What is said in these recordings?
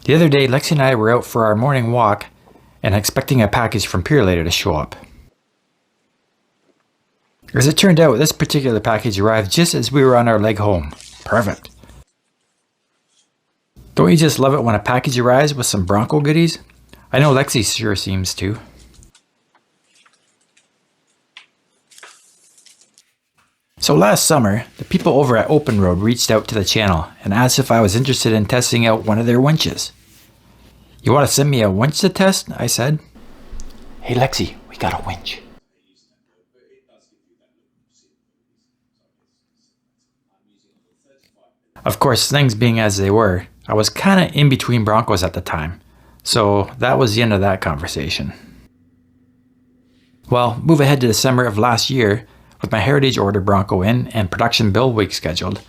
The other day, Lexi and I were out for our morning walk and expecting a package from Purelator to show up. As it turned out, this particular package arrived just as we were on our leg home. Perfect. Don't you just love it when a package arrives with some Bronco goodies? I know Lexi sure seems to. So last summer, the people over at OpenRoad reached out to the channel and asked if I was interested in testing out one of their winches. You want to send me a winch to test? I said. Hey Lexi, we got a winch. Of course, things being as they were, I was kinda in between Broncos at the time. So that was the end of that conversation. Well, move ahead to December of last year, with my Heritage order Bronco in and production build week scheduled,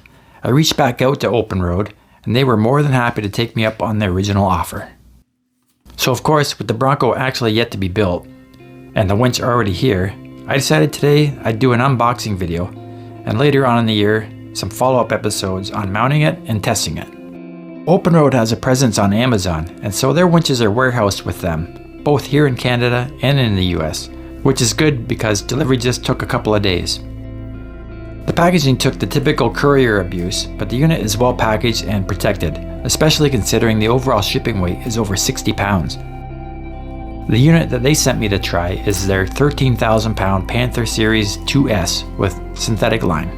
I reached back out to OpenRoad and they were more than happy to take me up on their original offer. So of course, with the Bronco actually yet to be built, and the winch already here, I decided today I'd do an unboxing video, and later on in the year, some follow-up episodes on mounting it and testing it. OpenRoad has a presence on Amazon, and so their winches are warehoused with them, both here in Canada and in the US, which is good because delivery just took a couple of days. The packaging took the typical courier abuse, but the unit is well packaged and protected, especially considering the overall shipping weight is over 60 pounds. The unit that they sent me to try is their 13,000 pound Panther Series 2S with synthetic line.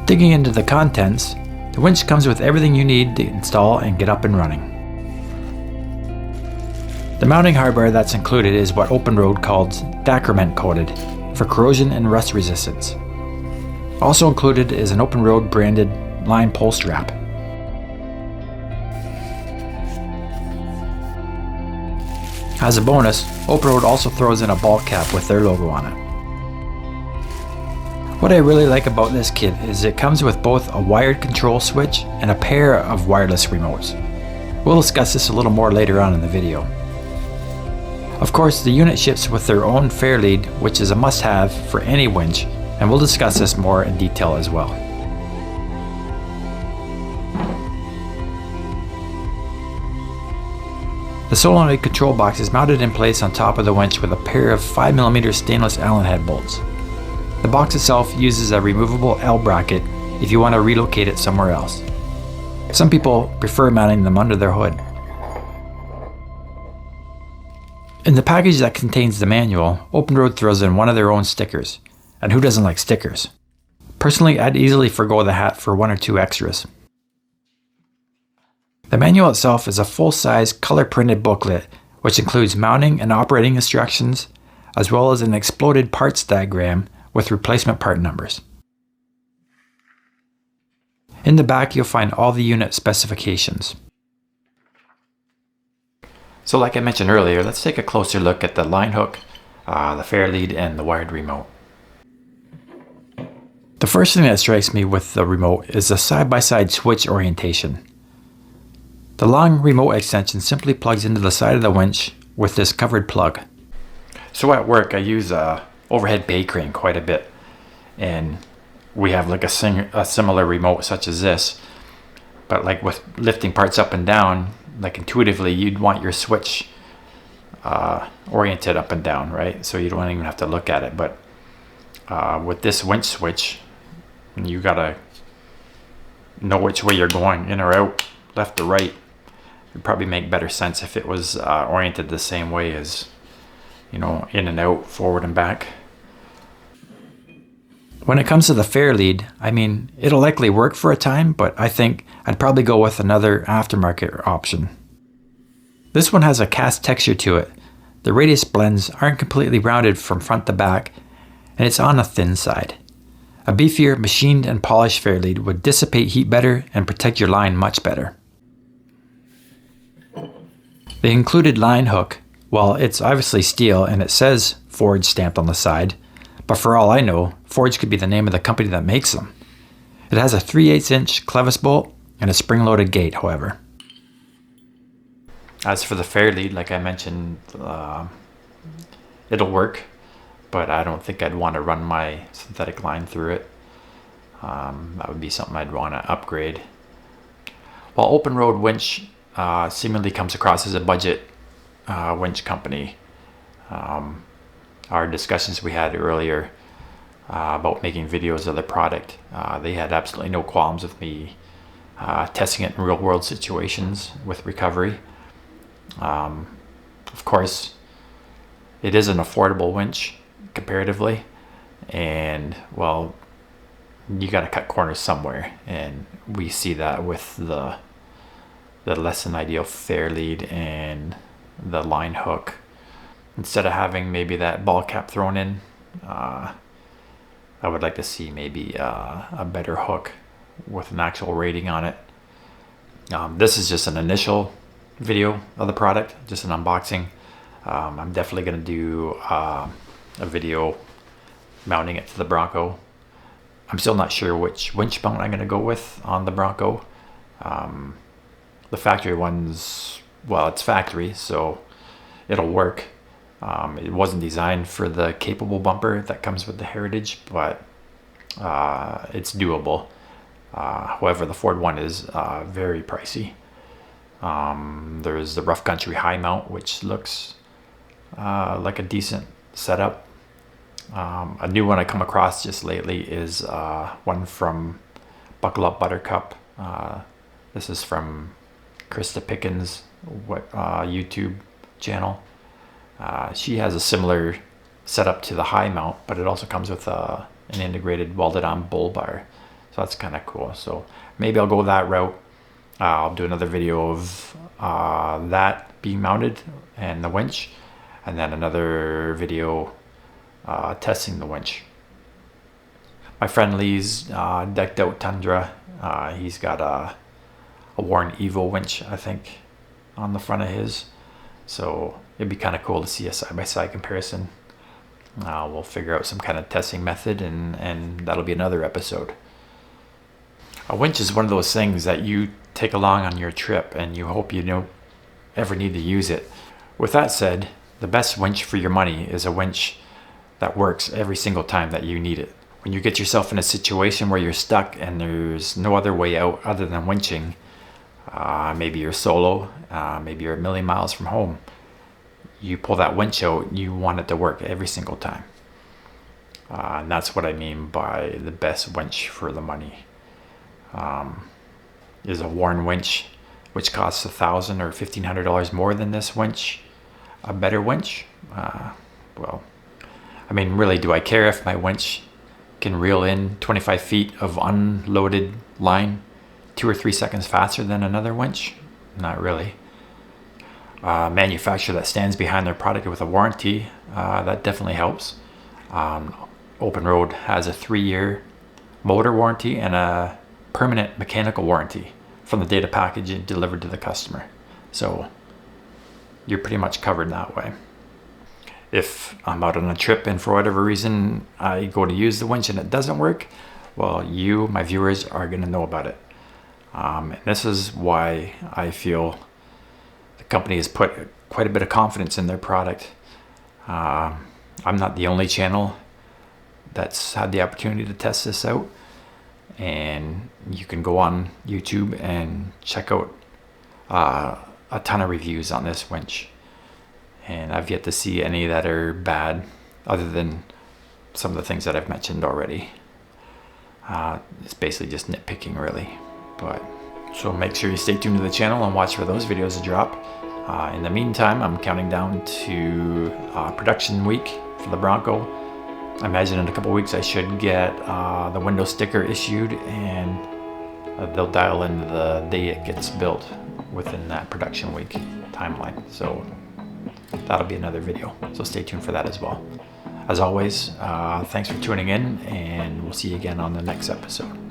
Digging into the contents, the winch comes with everything you need to install and get up and running. The mounting hardware that's included is what OpenRoad calls Dacrament coated for corrosion and rust resistance. Also included is an OpenRoad branded line pull strap. As a bonus, OpenRoad also throws in a ball cap with their logo on it. What I really like about this kit is it comes with both a wired control switch and a pair of wireless remotes. We'll discuss this a little more later on in the video. Of course, the unit ships with their own fair lead, which is a must-have for any winch, and we'll discuss this more in detail as well. The solenoid control box is mounted in place on top of the winch with a pair of 5mm stainless Allen head bolts. The box itself uses a removable L bracket if you want to relocate it somewhere else. Some people prefer mounting them under their hood. In the package that contains the manual, OpenRoad throws in one of their own stickers. And who doesn't like stickers? Personally, I'd easily forgo the hat for one or two extras. The manual itself is a full-size color-printed booklet, which includes mounting and operating instructions, as well as an exploded parts diagram with replacement part numbers. In the back, you'll find all the unit specifications. So like I mentioned earlier, let's take a closer look at the line hook, the fair lead, and the wired remote. The first thing that strikes me with the remote is the side-by-side switch orientation. The long remote extension simply plugs into the side of the winch with this covered plug. So at work I use a overhead bay crane quite a bit, and we have like a similar remote such as this, but like with lifting parts up and down, like intuitively you'd want your switch oriented up and down, right? So you don't even have to look at it. But with this winch switch, you gotta know which way you're going, in or out, left or right. It'd probably make better sense if it was oriented the same way as, you know, in and out, forward and back. When it comes to the fair lead, I mean, it'll likely work for a time, but I think I'd probably go with another aftermarket option. This one has a cast texture to it. The radius blends aren't completely rounded from front to back, and it's on the thin side. A beefier, machined and polished fair lead would dissipate heat better and protect your line much better. The included line hook, well, it's obviously steel and it says Forge stamped on the side, but for all I know, Forge could be the name of the company that makes them. It has a 3/8 inch clevis bolt and a spring-loaded gate, however. As for the fair lead, like I mentioned, it'll work, but I don't think I'd want to run my synthetic line through it. That would be something I'd want to upgrade. While OpenRoad Winch seemingly comes across as a budget winch company, our discussions we had earlier about making videos of the product, they had absolutely no qualms with me testing it in real world situations with recovery. Of course, it is an affordable winch comparatively, and well, you got to cut corners somewhere, and we see that with the less than ideal fair lead and the line hook. Instead of having maybe that ball cap thrown in, I would like to see maybe a better hook with an actual rating on it. This is just an initial video of the product, just an unboxing. I'm definitely going to do a video mounting it to the Bronco. I'm still not sure which winch mount I'm going to go with on the Bronco. The factory one's, well, it's factory, so it'll work. It wasn't designed for the capable bumper that comes with the Heritage, but it's doable. However, the Ford one is very pricey. There's the rough country high mount, which looks like a decent setup. A new one I come across just lately is one from Buckle Up Buttercup. This is from Krista Pickens' YouTube channel. She has a similar setup to the high mount, but it also comes with an integrated welded on bull bar. So that's kind of cool. So maybe I'll go that route. I'll do another video of that being mounted and the winch, and then another video testing the winch. My friend Lee's decked out Tundra. He's got a Warren Evo winch, I think, on the front of his. So it'd be kind of cool to see a side-by-side comparison. We'll figure out some kind of testing method, and that'll be another episode. A winch is one of those things that you take along on your trip and you hope you don't ever need to use it. With that said, the best winch for your money is a winch that works every single time that you need it. When you get yourself in a situation where you're stuck and there's no other way out other than winching, maybe you're solo, maybe you're a million miles from home, you pull that winch out, you want it to work every single time. And that's what I mean by the best winch for the money. Is a Warren winch, which costs $1,000 or $1,500 more than this winch, a better winch? Well, I mean, really, do I care if my winch can reel in 25 feet of unloaded line 2 or 3 seconds faster than another winch? Not really. Manufacturer that stands behind their product with a warranty, that definitely helps. OpenRoad has a 3-year motor warranty and a permanent mechanical warranty from the data package delivered to the customer. So you're pretty much covered that way. If I'm out on a trip and for whatever reason I go to use the winch and it doesn't work, well, you, my viewers, are going to know about it. And this is why I feel the company has put quite a bit of confidence in their product. I'm not the only channel that's had the opportunity to test this out, and you can go on YouTube and check out a ton of reviews on this winch, and I've yet to see any that are bad other than some of the things that I've mentioned already. It's basically just nitpicking, really. But so make sure you stay tuned to the channel and watch for those videos to drop. In the meantime, I'm counting down to production week for the Bronco. I imagine in a couple weeks I should get the window sticker issued, and they'll dial in the day it gets built within that production week timeline. So that'll be another video, so stay tuned for that as well. As always, thanks for tuning in, and we'll see you again on the next episode.